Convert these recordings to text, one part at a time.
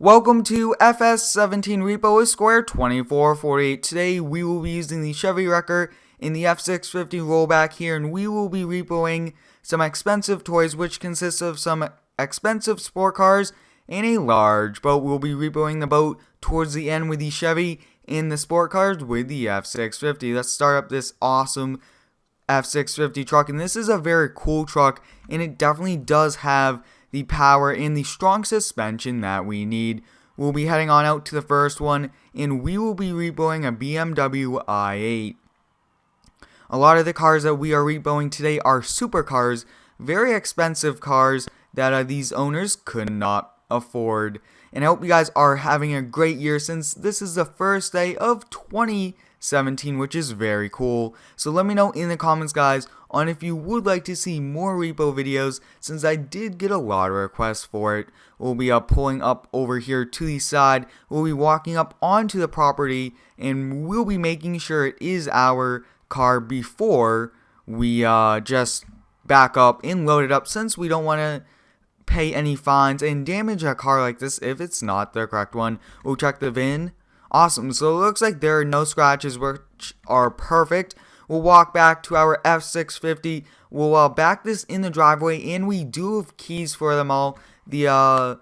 Welcome to FS15 Repo with square 2448. Today we will be using the Chevy Wrecker in the F650 rollback here, and we will be repoing some expensive toys, which consists of some expensive sport cars and a large boat. We'll be repoing the boat towards the end with the Chevy and the sport cars with the F650. Let's start up this awesome F650 truck, and this is a very cool truck, and it definitely does have the power and the strong suspension that we need. We'll be heading on out to the first one, and we will be repoing a BMW i8. A lot of the cars that we are repoing today are supercars, very expensive cars that these owners could not afford. And I hope you guys are having a great year, since this is the first day of 2017, which is very cool. So let me know in the comments, guys, on if you would like to see more repo videos, since I did get a lot of requests for it. We'll be pulling up over here to the side. We'll be walking up onto the property, and we'll be making sure it is our car before we just back up and load it up, since we don't want to pay any fines and damage a car like this if it's not the correct one. We'll check the VIN. Awesome, so it looks like there are no scratches, which are perfect. We'll walk back to our F650. We'll back this in the driveway, and we do have keys for them all. The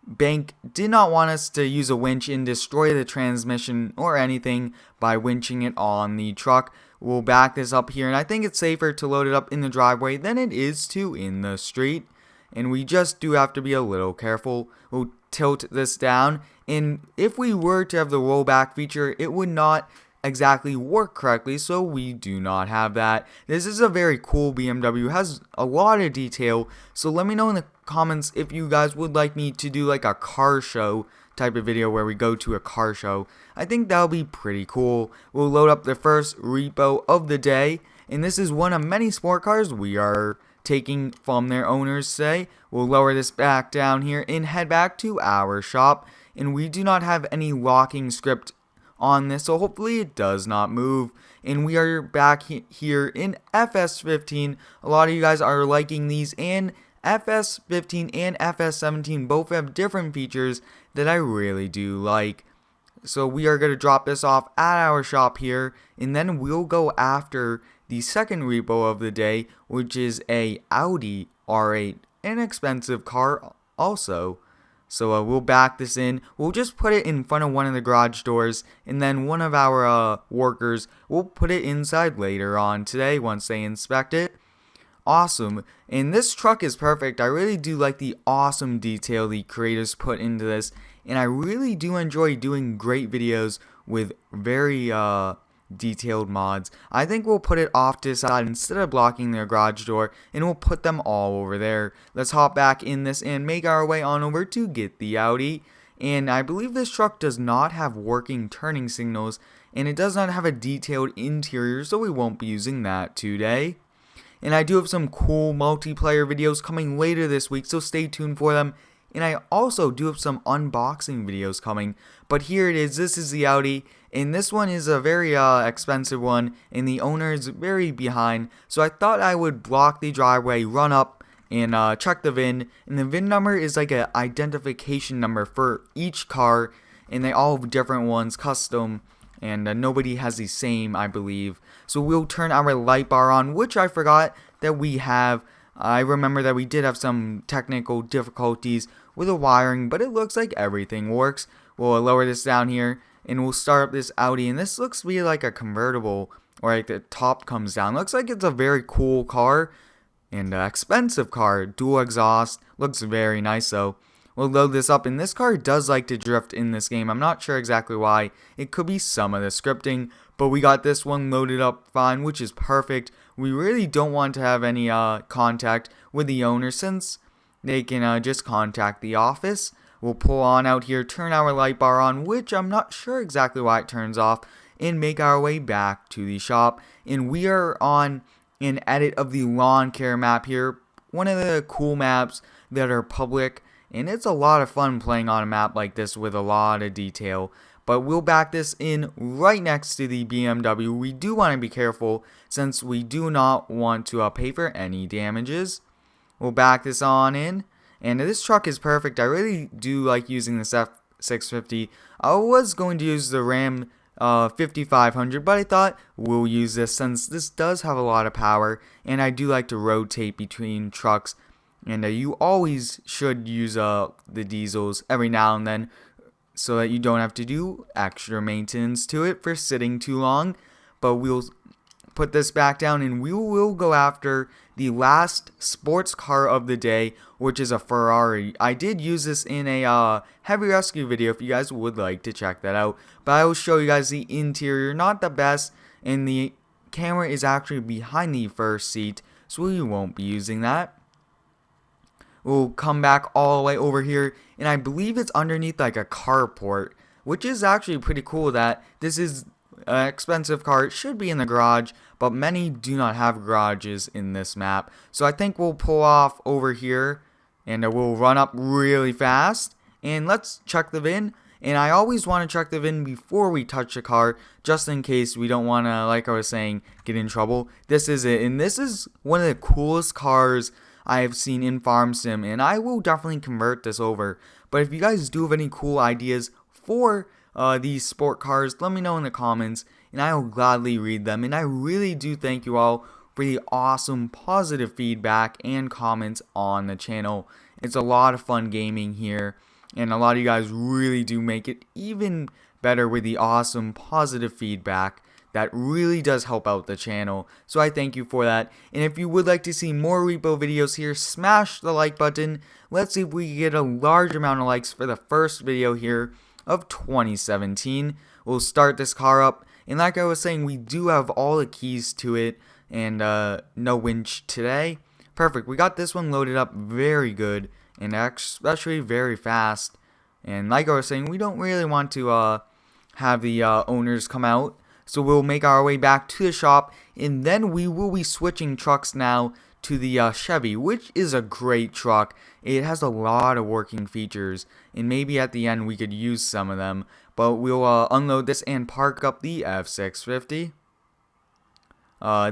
bank did not want us to use a winch and destroy the transmission or anything by winching it on the truck. We'll back this up here, and I think it's safer to load it up in the driveway than it is to in the street. And we just do have to be a little careful. We'll tilt this down, and if we were to have the rollback feature, it would not exactly work correctly, so we do not have that. This is a very cool BMW, has a lot of detail, so let me know in the comments if you guys would like me to do like a car show type of video where we go to a car show. I think that'll be pretty cool. We'll load up the first repo of the day, and this is one of many sport cars we are taking from their owners today. We'll lower this back down here and head back to our shop, and we do not have any locking script on this, so hopefully it does not move. And we are back here in FS15. A lot of you guys are liking these, and FS15 and FS17 both have different features that I really do like. So we are going to drop this off at our shop here, and then we'll go after the second repo of the day, which is a Audi R8, an expensive car also. So we'll back this in. We'll just put it in front of one of the garage doors, and then one of our workers will put it inside later on today once they inspect it. Awesome. And this truck is perfect. I really do like the awesome detail the creators put into this, and I really do enjoy doing great videos with very detailed mods. I think we'll put it off to the side instead of blocking their garage door, and we'll put them all over there. Let's hop back in this and make our way on over to get the Audi. And I believe this truck does not have working turning signals, and it does not have a detailed interior, so we won't be using that today. And I do have some cool multiplayer videos coming later this week, so stay tuned for them. And I also do have some unboxing videos coming. But here it is. This is the Audi, and this one is a very expensive one, and the owner is very behind. So I thought I would block the driveway, run up, and check the VIN. And the VIN number is like an identification number for each car, and they all have different ones, custom, and nobody has the same, I believe. So we'll turn our light bar on, which I forgot that we have. I remember that we did have some technical difficulties with the wiring, but it looks like everything works. We'll lower this down here, and we'll start up this Audi, and this looks to be like a convertible, or like the top comes down. Looks like it's a very cool car, and expensive car. Dual exhaust, looks very nice though. We'll load this up, and this car does like to drift in this game. I'm not sure exactly why. It could be some of the scripting, but we got this one loaded up fine, which is perfect. We really don't want to have any contact with the owner, since they can just contact the office. We'll pull on out here, turn our light bar on, which I'm not sure exactly why it turns off, and make our way back to the shop. And we are on an edit of the lawn care map here, one of the cool maps that are public, and it's a lot of fun playing on a map like this with a lot of detail. But we'll back this in right next to the BMW. We do want to be careful, since we do not want to pay for any damages. We'll back this on in, and this truck is perfect. I really do like using this FS650. I was going to use the Ram 5500, but I thought we'll use this since this does have a lot of power, and I do like to rotate between trucks. And you always should use the diesels every now and then, so that you don't have to do extra maintenance to it for sitting too long. But we'll put this back down and we will go after the last sports car of the day, which is a Ferrari. I did use this in a heavy rescue video if you guys would like to check that out, but I will show you guys the interior. Not the best, and the camera is actually behind the first seat, so we won't be using that. We'll come back all the way over here, and I believe it's underneath like a carport, which is actually pretty cool that this is an expensive car. It should be in the garage, but many do not have garages in this map. So I think we'll pull off over here, and we'll run up really fast, and let's check the VIN. And I always want to check the VIN before we touch the car, just in case we don't want to, like I was saying, get in trouble. This is it, and this is one of the coolest cars I have seen in Farm Sim, and I will definitely convert this over. But if you guys do have any cool ideas for these sport cars, let me know in the comments, and I will gladly read them. And I really do thank you all for the awesome positive feedback and comments on the channel. It's a lot of fun gaming here, and a lot of you guys really do make it even better with the awesome positive feedback. That really does help out the channel, so I thank you for that. And if you would like to see more repo videos here, smash the like button. Let's see if we can get a large amount of likes for the first video here of 2017. We'll start this car up, and like I was saying, we do have all the keys to it, and no winch today. Perfect, we got this one loaded up very good, and especially very fast. And like I was saying, we don't really want to have the owners come out. So we'll make our way back to the shop, and then we will be switching trucks now to the Chevy, which is a great truck. It has a lot of working features, and maybe at the end we could use some of them. But we'll unload this and park up the F650.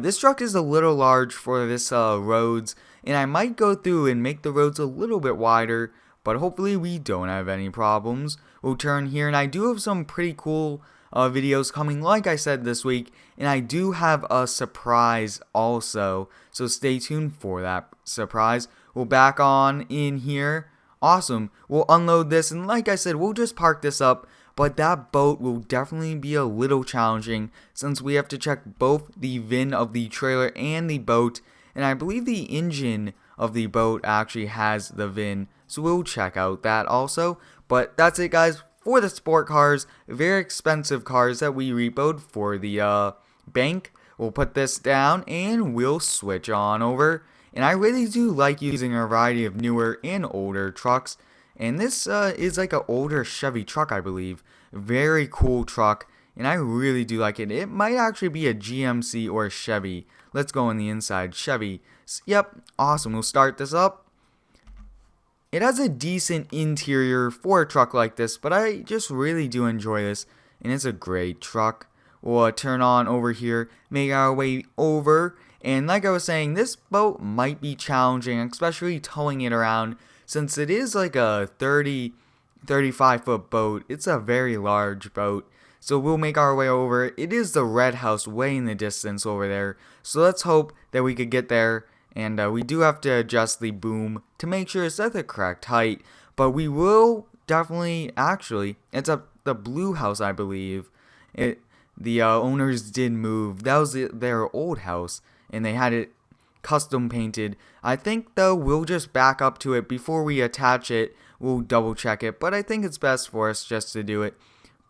This truck is a little large for this roads, and I might go through and make the roads a little bit wider, but hopefully we don't have any problems. We'll turn here, and I do have some pretty cool videos coming, like I said, this week, and I do have a surprise also, so stay tuned for that surprise. We'll back on in here. Awesome. We'll unload this, and like I said, we'll just park this up, but that boat will definitely be a little challenging since we have to check both the VIN of the trailer and the boat, and I believe the engine of the boat actually has the VIN, so we'll check out that also. But that's it, guys, for the sport cars, very expensive cars that we repoed for the bank. We'll put this down and we'll switch on over. And I really do like using a variety of newer and older trucks. And this is like an older Chevy truck, I believe. Very cool truck, and I really do like it. It might actually be a GMC or a Chevy. Let's go on the inside. Chevy. Yep, awesome. We'll start this up. It has a decent interior for a truck like this, but I just really do enjoy this, and it's a great truck. We'll turn on over here, make our way over, and like I was saying, this boat might be challenging, especially towing it around, since it is like a 35 foot boat. It's a very large boat, so we'll make our way over. It is the red house way in the distance over there, so let's hope that we could get there. And we do have to adjust the boom to make sure it's at the correct height. But we will definitely, actually, it's up the blue house, I believe. The owners did move. That was their old house, and they had it custom painted. I think, though, we'll just back up to it before we attach it. We'll double check it, but I think it's best for us just to do it.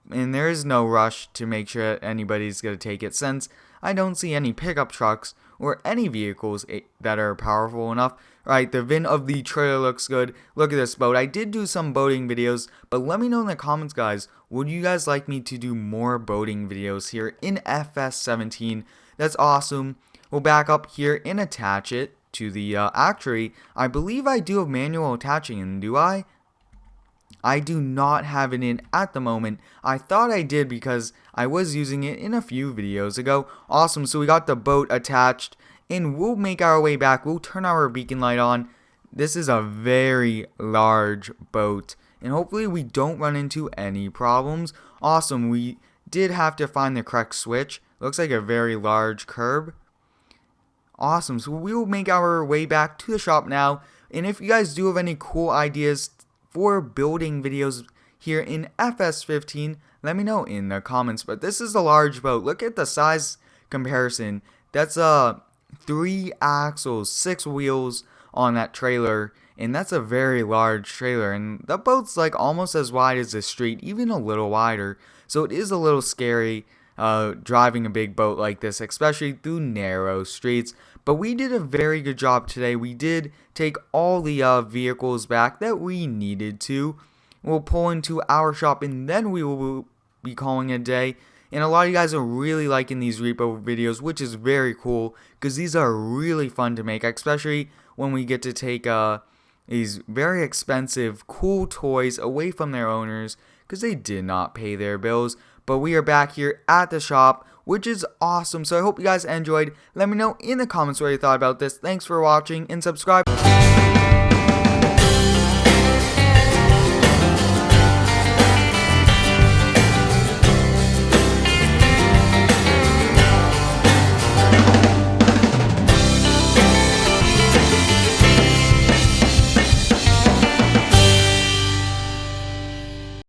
And there is no rush to make sure anybody's going to take it, since I don't see any pickup trucks or any vehicles that are powerful enough. Right, the VIN of the trailer looks good. Look at this boat. I did do some boating videos, but let me know in the comments, guys, would you guys like me to do more boating videos here in FS17? That's awesome. We'll back up here and attach it to the actually, I believe I do have manual attaching in, do I? I do not have it in at the moment. I thought I did because I was using it in a few videos ago. Awesome, so we got the boat attached, and we'll make our way back. We'll turn our beacon light on. This is a very large boat, and hopefully we don't run into any problems. Awesome, we did have to find the correct switch. Looks like a very large curb. Awesome, so we will make our way back to the shop now, and if you guys do have any cool ideas for building videos here in FS15, let me know in the comments. But this is a large boat. Look at the size comparison. That's 3 axles, 6 wheels on that trailer, and that's a very large trailer, and the boat's like almost as wide as the street, even a little wider. So it is a little scary driving a big boat like this, especially through narrow streets. But we did a very good job today. We did take all the vehicles back that we needed to. We'll pull into our shop, and then we will be calling it a day. And a lot of you guys are really liking these repo videos, which is very cool, because these are really fun to make, especially when we get to take these very expensive, cool toys away from their owners, because they did not pay their bills. But we are back here at the shop, which is awesome. So I hope you guys enjoyed. Let me know in the comments what you thought about this. Thanks for watching, and subscribe.